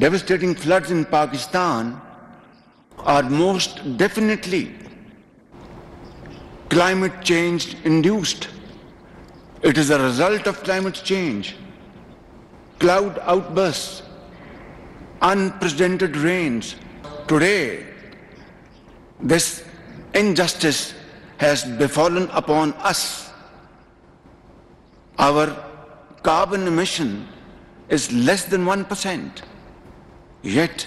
devastating floods in Pakistan are most definitely climate change induced. It is a result of climate change. Cloud outbursts, unprecedented rains. Today, this injustice has befallen upon us. Our carbon emission is less than 1%. Yet,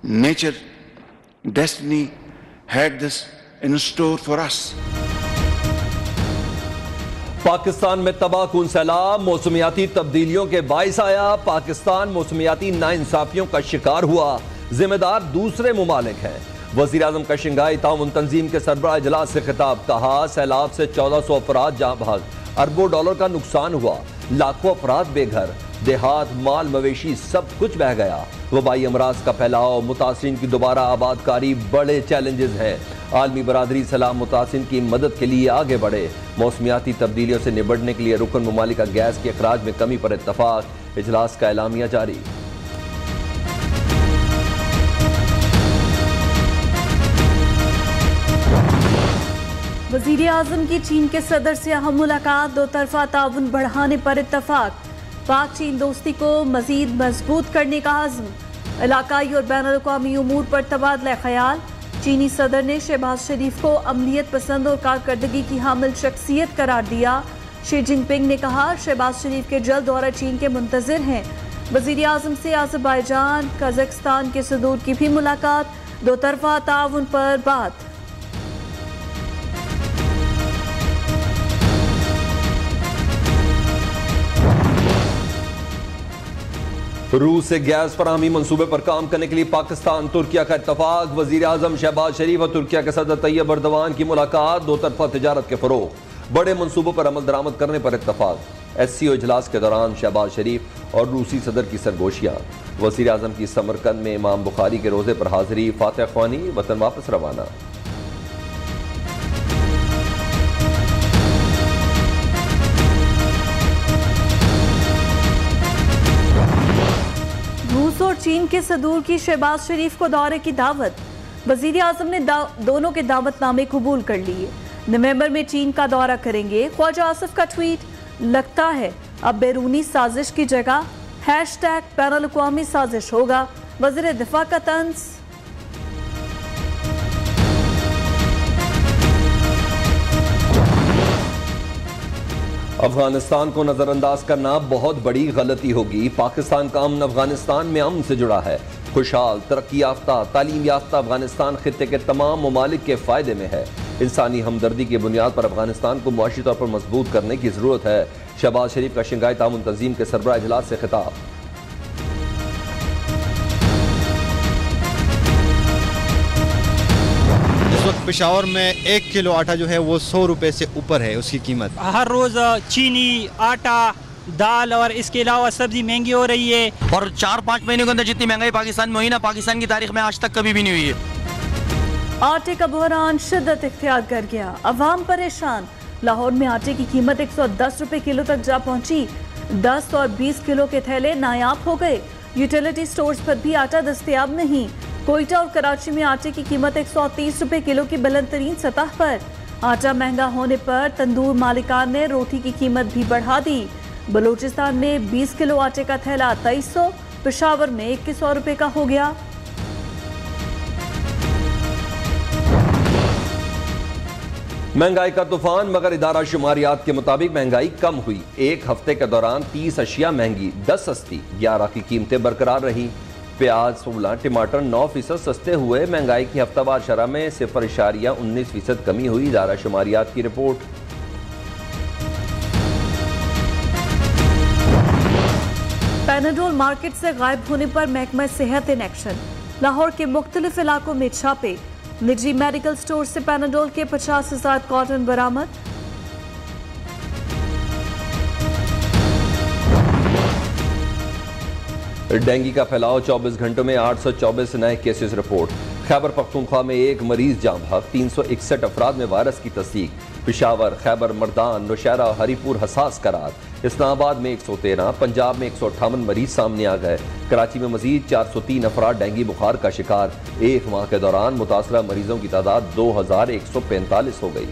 nature, destiny had this in store for us. Pakistan में तबाहकुन सैलाब मौसमियाती तब्दीलियों के बाइस आया। पाकिस्तान मौसमियाती नाइंसाफियों का शिकार हुआ। जिम्मेदार दूसरे मुमालिक हैं। वजीर आजम का शंघाई ताउन तंजीम के सरबराह इजलास से खिताब। कहा सैलाब से 1400 अफराद जाँ बहक, अरबों डॉलर का नुकसान हुआ, लाखों अफराद बेघर, देहात माल मवेशी सब कुछ बह गया। वबाई अमराज का फैलाव, मुतासिरीन की दोबारा आबादकारी बड़े चैलेंजेस हैं। आलमी बरादरी सलाम मुतासिरीन की मदद के लिए आगे बढ़े। मौसमियाती तब्दीलियों से निबटने के लिए रुकन ममालिक का गैस के अखराज में कमी पर इत्तफाक। इजलास का एलामिया जारी। वजीर आजम की चीन के सदर से अहम मुलाकात, दो तरफा ताउन बढ़ाने पर इत्तफाक। पाक चीन दोस्ती को मजीद मजबूत करने का अज़्म। इलाकाई और बैनुल अक़वामी उमूर पर तबादला ख्याल। चीनी सदर ने शहबाज शरीफ को अमलियत पसंद और कारकर्दगी की हामिल शख्सियत करार दिया। शी जिनपिंग ने कहा शहबाज शरीफ के जल्द दौरा चीन के मुंतज़िर हैं। वज़ीर आज़म से अज़रबैजान कज़ाकिस्तान के सदूर की भी मुलाकात, दो तरफा ताउन पर बात। रूस से गैस फराहमी मंसूबे पर काम करने के लिए पाकिस्तान तुर्किया का इत्तफाक। वजीर आजम शहबाज शरीफ और तुर्किया के सदर तैयब अर्दवान की मुलाकात, दो तरफा तिजारत के फरोग, बड़े मंसूबों पर अमल दरामद करने पर इत्तफाक। SCO इजलास के दौरान शहबाज शरीफ और रूसी सदर की सरगोशियाँ। वजीर आजम की समरकंद में इमाम बुखारी के रोजे पर हाजिरी। फातिह ख्वानी वतन वापस रवाना। रूस और चीन के सदूर की शहबाज शरीफ को दौरे की दावत। वजीर आजम ने दोनों के दावतनामे कबूल कर लिए। नवंबर में चीन का दौरा करेंगे। ख्वाजा आसिफ का ट्वीट, लगता है अब बैरूनी साजिश की जगह #बैनुल अक़वामी साजिश होगा। वज़ीर दिफा का तंज। अफगानिस्तान को नजरअंदाज करना बहुत बड़ी गलती होगी। पाकिस्तान का अमन अफगानिस्तान में अमन से जुड़ा है। खुशहाल, तरक्की याफ्ता, तालीम याफ्ता अफगानिस्तान खित्ते के तमाम ममालिक के फायदे में है। इंसानी हमदर्दी की बुनियाद पर अफगानिस्तान को मुआशी तौर पर मजबूत करने की जरूरत है। शहबाज शरीफ का शंघाई ताउन तंजीम के सरबराह इजलास से खिताब। पेशावर में 1 किलो आटा जो है वो 100 रुपए से ऊपर है उसकी कीमत। हर रोज चीनी, आटा, दाल और इसके अलावा सब्जी महंगी हो रही है। और 4-5 महीने के अंदर जितनी महंगाई पाकिस्तान में हुई ना, पाकिस्तान की तारीख में आज तक कभी भी नहीं हुई है। आटे का बहरान शिद्दत इख्तियार कर गया, अवाम परेशान। लाहौर में आटे की कीमत 110 रुपए किलो तक जा पहुंची। 10 और 20 किलो के थैले नायाब हो गए। यूटिलिटी स्टोर्स पर भी आटा दस्तयाब नहीं। कोयटा और कराची में आटे की कीमत 130 रुपए किलो की बुलंद तरीन सतह पर। आटा महंगा होने पर तंदूर मालिकान ने रोटी की कीमत भी बढ़ा दी। बलूचिस्तान में 20 किलो आटे का थैला 2300, पेशावर में 2100 रुपए का हो गया। महंगाई का तूफान, मगर इदारा शुमारियात के मुताबिक महंगाई कम हुई। एक हफ्ते के दौरान 30 अशिया महंगी, 10 सस्ती, 11 की कीमतें बरकरार रही। प्याज, फूला, टमाटर 9% सस्ते हुए। महंगाई की हफ्तावार शरह में 0.19% कमी हुई। इदारा शुमारियात की रिपोर्ट। पैनाडोल मार्केट से गायब होने पर महकमा सेहत इन एक्शन। लाहौर के मुख्तलिफ इलाकों में छापे। निजी मेडिकल स्टोर से पैनाडोल के 50,000 कार्टन बरामद। डेंगू का फैलाव, 24 घंटों में 824 नए केसेस रिपोर्ट। खैबर पख्तूनख्वा में एक मरीज जाँ बहक, 361 अफराद में वायरस की तस्दीक। पिशावर, खैबर मर्दान, नौशहरा, हरीपुर हसास करार। इस्लामाबाद में 113, पंजाब में 158 मरीज सामने आ गए। कराची में मजीद 403 अफराद डेंगू बुखार का शिकार। एक माह के दौरान मुतासरा मरीजों की तादाद 2145 हो गई।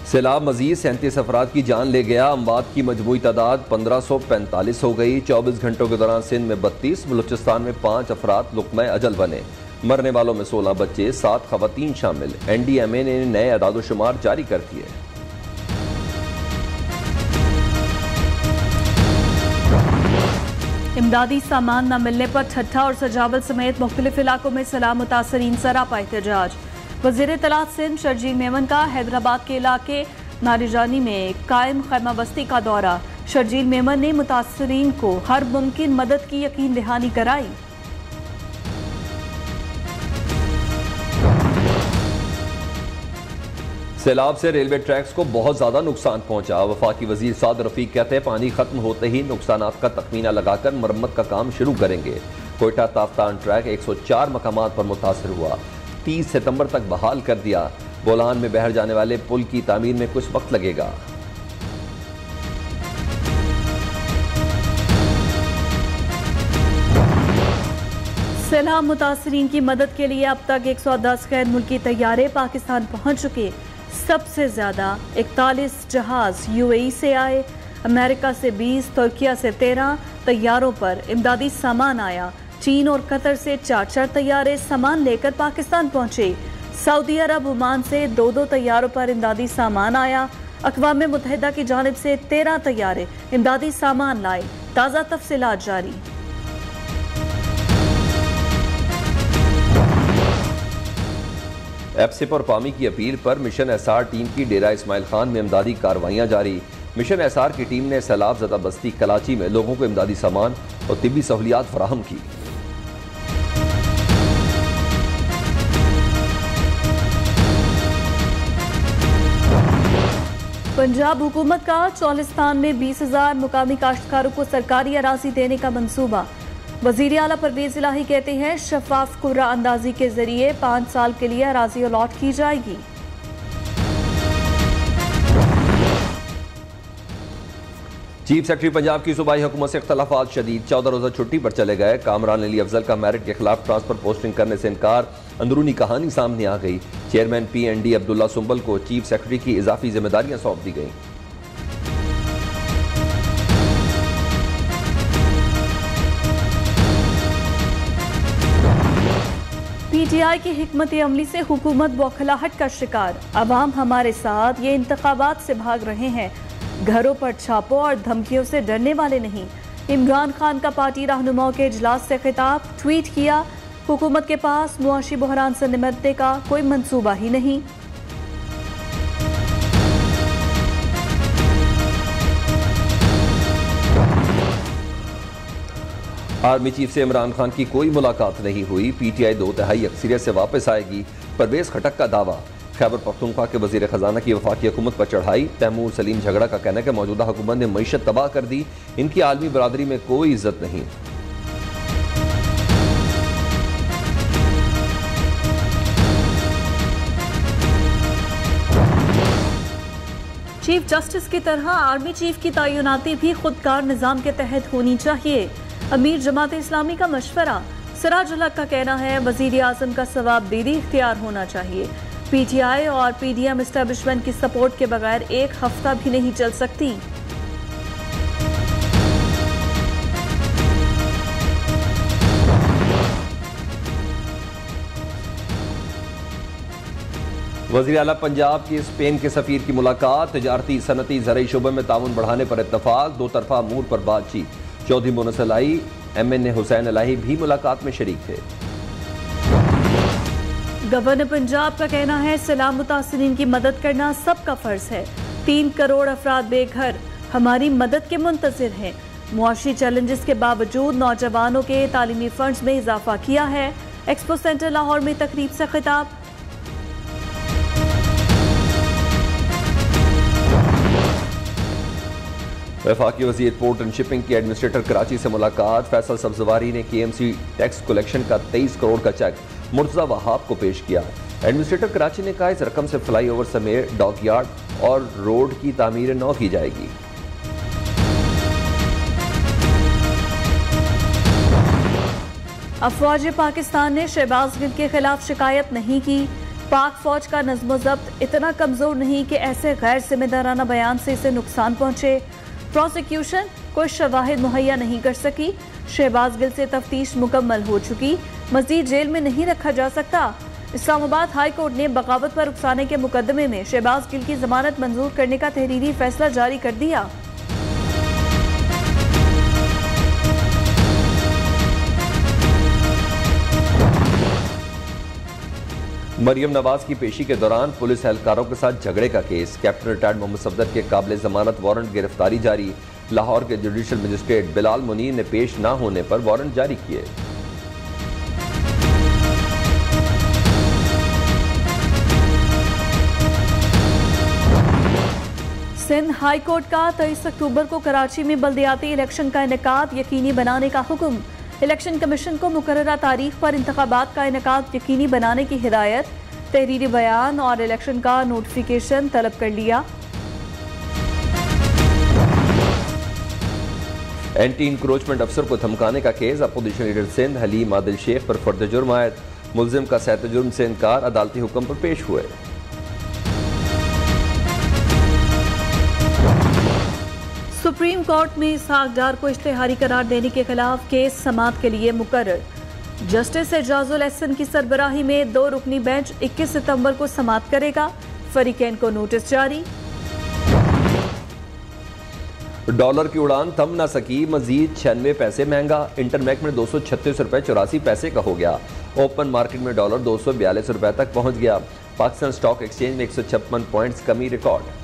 सैलाब मजीद 37 अफराद की जान ले गया। अमवात की मजमूई तादाद 1545 हो गई। 24 घंटों के दौरान सिंध में 32, बलूचिस्तान में 5 अफराद लुक़्मा अजल बने। मरने वालों में 16 बच्चे, 7 खवातीन शामिल। NDMA ने नए अदाद-ओ-शुमार जारी कर दिए। इमदादी सामान न मिलने पर ठट्ठा और सजावल समेत मुख्तलिफ इलाकों में सैलाब मुतासरीन सरापा एहतजाज। वज़ीर इत्तलात सिंध शर्जील मेमन का हैदराबाद के इलाके नारिजानी में कायम खैमा बस्ती का दौरा। शर्जील मेमन ने मुतासरीन को हर मुमकिन मदद की यकीन दहानी कराई। सैलाब से रेलवे ट्रैक्स को बहुत ज्यादा नुकसान पहुंचा। वफाकी वजीर साद रफीक कहते हैं पानी खत्म होते ही नुकसानात का तखमीना लगाकर मरम्मत का काम शुरू करेंगे। कोयटा ताफ्तान ट्रैक 104 मकामात पर मुतासर हुआ। 30 सितंबर तक बहाल कर दिया। बोलान में बहर जाने वाले पुल की तामीर में कुछ वक्त लगेगा। सैलाब मुतासरीन की मदद के लिए अब तक 110 गैर मुल्की तैयारे पाकिस्तान पहुंच चुके। सबसे ज्यादा 41 जहाज UAE से आए। अमेरिका से 20, तुर्किया से 13 तैयारों पर इमदादी सामान आया। चीन और कतर से 4-4 तैयारे सामान लेकर पाकिस्तान पहुंचे। सऊदी अरब, ओमान से 2-2 तैयारों पर इमदादी सामान आया। अक़वाम मुत्तहिदा की जानिब से 13 तैयारे इमदादी सामान लाए। ताज़ा तफसीलात जारी। एफसिप और पामी की अपील पर मिशन SR टीम की डेरा इस्माइल खान में इमदादी कार्रवाइयां जारी। मिशन SR की टीम ने सैलाब ज़दा बस्ती कराची में लोगों को इमदादी सामान और तिब्बी सहूलियात फराहम की। पंजाब हुकूमत का चौलिस्तान में 20,000 मुकामी काश्तकारों को सरकारी अराजी देने का मंसूबा। वजीर आला परवेज इलाही कहते हैं शफाफ कुर्रा अंदाजी के जरिए 5 साल के लिए अराजी अलॉट की जाएगी। चीफ सेक्रेटरी पंजाब की सूबाई हुकूमत से इख्तलाफात शदीद। 14 रोजा छुट्टी पर चले गए। कामरान अली अफजल का मेरिट के खिलाफ ट्रांसफर पोस्टिंग करने से इनकार। अंदरूनी कहानी सामने आ गई। चेयरमैन PND अब्दुल्ला सुंबल को चीफ सेक्रेटरी की इजाफी जिम्मेदारियां सौंप दी गई। PTI की हिकमत अमली से हुकूमत बौखलाहट का शिकार। अवाम हमारे साथ, ये इंतखाबात से भाग रहे हैं। घरों पर छापों और धमकियों से डरने वाले नहीं। इमरान खान का पार्टी रहनुमाओं के इजलास से खिताब। ट्वीट किया हुकूमत के पास मुआशी बहरान से निपटने का कोई मंसूबा ही नहीं। आर्मी चीफ से इमरान खान की कोई मुलाकात नहीं हुई। PTI 2/3 अक्सरियत से वापस आएगी। परवेज खटक का दावा। खैबर पख्तूनख्वा के वजीर खजाना की वफाकी हुकूमत पर चढ़ाई। तैमूर सलीम झगड़ा का कहना है कि मौजूदा हुकूमत ने मईशत तबाह कर दी। इनकी आलमी बरादरी में कोई इज्जत नहीं। चीफ जस्टिस की तरह आर्मी चीफ की तैनाती भी खुदकार निज़ाम के तहत होनी चाहिए। अमीर जमात इस्लामी का मशवरा। सिराजुल हक का कहना है वजीर आजम का सवाबदीदी इख्तियार होना चाहिए। PTI और PDM एस्टेब्लिशमेंट की सपोर्ट के बगैर एक हफ्ता भी नहीं चल सकती। वज़ीर आला पंजाब की स्पेन के सफीर की मुलाकात। तजारती, सनती, ज़रई शुबे में ताउन बढ़ाने पर इत्तफाक। 2 तरफा अमूर पर बातचीत। चौधरी मोनस अलाई, MNA हुसैन अलाही भी मुलाकात में शरीक थे। गवर्नर पंजाब का कहना है सैलाब मुतासरीन की मदद करना सबका फर्ज है। 3 करोड़ अफराद बेघर हमारी मदद के मुंतजिर हैं। मुआशी चैलेंजेस के बावजूद नौजवानों के तालीमी फंड्स में इजाफा किया है। एक्सपो सेंटर लाहौर में तकरीब से खिताब। वफाकी वज़ीर पोर्ट एंड शिपिंग के एडमिनिस्ट्रेटर कराची से मुलाकात। फैसल सब्जवारी ने KMC टैक्स कलेक्शन का 23 करोड़ का चेक मुर्तज़ा वहाब को पेश किया। एडमिनिस्ट्रेटर कराची ने कहा इस रकम से फ्लाईओवर समेत डॉकयार्ड और रोड की तामीर नौ की जाएगी। अफवाज पाकिस्तान ने शहबाज गिल के खिलाफ शिकायत नहीं की। पाक फौज का नज़्म ज़ब्त इतना कमजोर नहीं कि ऐसे गैर जिम्मेदाराना बयान से इसे नुकसान पहुंचे। प्रोसिक्यूशन कोई शवाहिद मुहैया नहीं कर सकी। शहबाज गिल से तफ्तीश मुकम्मल हो चुकी, मजीद जेल में नहीं रखा जा सकता। इस्लामाबाद हाई कोर्ट ने बगावत पर उकसाने के मुकदमे में शहबाज गिल की जमानत मंजूर करने का तहरीरी फैसला जारी कर दिया। मरियम नवाज की पेशी के दौरान पुलिस एहलकारों के साथ झगड़े का केस। कैप्टन रिटायर्ड मोहम्मद सफदर के काबिल जमानत वारंट गिरफ्तारी जारी। लाहौर के जुडिशल मजिस्ट्रेट बिलाल मुनीर ने पेश न होने पर वारंट जारी किए। सिंध हाई कोर्ट का 23 अक्टूबर को कराची में बल्दियाती इलेक्शन का इनेकाद यकीनी बनाने का हुक्म। इलेक्शन कमीशन को मुकर्ररा तारीख पर इंतखाबात का इनेकाद यकीनी बनाने की हिदायत। तहरीरी बयान और इलेक्शन का नोटिफिकेशन तलब कर लिया। एंटी इंक्रोचमेंट अफसर को धमकाने का केस। अपोजिशन लीडर सिंध हलीम आदिल शेख पर फर्द जुर्म आयद। मुलजिम का सैत जुर्म से इनकार अदालती हुक्म पर पेश हुए। सुप्रीम कोर्ट में इसहाक डार को इश्तेहारी करार देने के खिलाफ केस समाअत के लिए मुकर्रर। जस्टिस एजाजुल एहसन की सरबराही में 2 रुकनी बेंच 21 सितंबर को समाअत करेगा। फरीकैन को नोटिस जारी। डॉलर की उड़ान थम ना सकी, मजीद 96 पैसे महंगा। इंटरमैक में 236 रुपए 84 पैसे का हो गया। ओपन मार्केट में डॉलर 242 रुपए तक पहुंच गया। पाकिस्तान स्टॉक एक्सचेंज में 156 पॉइंट्स कमी रिकॉर्ड।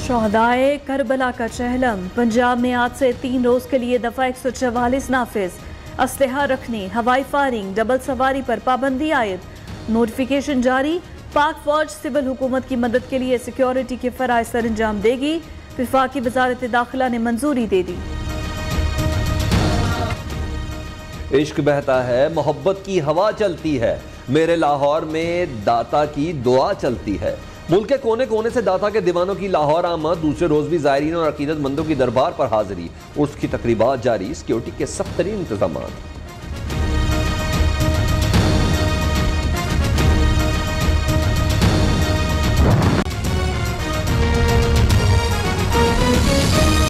शोहदाए करबला का चहलम। पंजाब में आज से 3 रोज के लिए दफा 144 नाफिज। असलहा रखने, हवाई फायरिंग, डबल सवारी पर पाबंदी आयद। नोटिफिकेशन जारी। पाक फौज सिविल हुकूमत की मदद के लिए सिक्योरिटी के फराइज सर अंजाम देगी। वफाकी वजारत दाखिला ने मंजूरी दे दी। इश्क बहता है, मोहब्बत की हवा चलती है। मेरे लाहौर में दाता की दुआ चलती है। मुल्क के कोने कोने से दाता के दीवानों की लाहौर आमद। दूसरे रोज भी ज़ायरीन और अकीदतमंदों की दरबार पर हाजिरी। उर्स की तकरीबात जारी। सिक्योरिटी के सख्त तरीन इंतजाम।